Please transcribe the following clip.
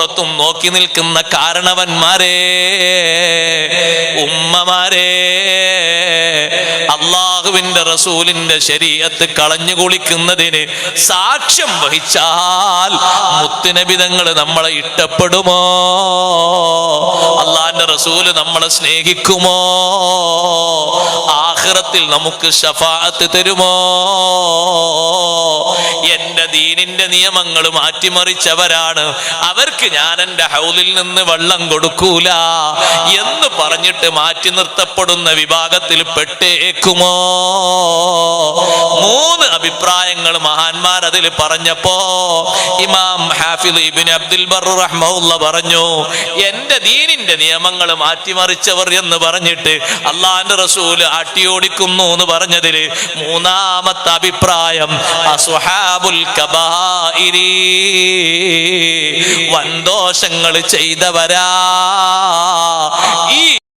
പുറത്തും നോക്കി നിൽക്കുന്ന കാരണവന്മാരെ, ഉമ്മമാരെ, അള്ളാഹുവിന്റെ റസൂലിന്റെ ശരീഅത്ത് കളഞ്ഞു കുളിക്കുന്നതിന് സാക്ഷ്യം വഹിച്ചാൽ മുത്തുനബി തങ്ങൾ നമ്മളെ ഇഷ്ടപ്പെടുമോ? അള്ളാഹിന്റെ റസൂല് നമ്മളെ സ്നേഹിക്കുമോ? ആഖിറത്തിൽ നമുക്ക് ശഫാഅത്ത് തരുമോ? എന്റെ ദീനിന്റെ നിയമങ്ങൾ മാറ്റിമറിച്ചവരാണ്, അവർക്ക് ഞാൻ എന്റെ ഹൗലിൽ നിന്ന് വെള്ളം കൊടുക്കൂല എന്ന് പറഞ്ഞിട്ട് മാറ്റി നിർത്തപ്പെടുന്ന വിഭാഗത്തിൽ പെട്ടേക്കുമോ? 3 അഭിപ്രായങ്ങൾ മഹാന്മാർ അതിൽ പറഞ്ഞപ്പോ ഇമാം ഹാഫിദ് ഇബ്നു അബ്ദുൽ ബർ റഹ്മഹുല്ലാഹ് പറഞ്ഞു, എന്റെ ദീനിന്റെ നിയമങ്ങൾ മാറ്റിമറിച്ചവർ എന്ന് പറഞ്ഞിട്ട് അള്ളാഹിന്റെ റസൂല് അട്ടിയോടിക്കുന്നു എന്ന് പറഞ്ഞതില് 3ാമത്തെ അഭിപ്രായം അസ്ഹാബുൽ കബായിരി, വൻദോഷങ്ങൾ ചെയ്തവരാ.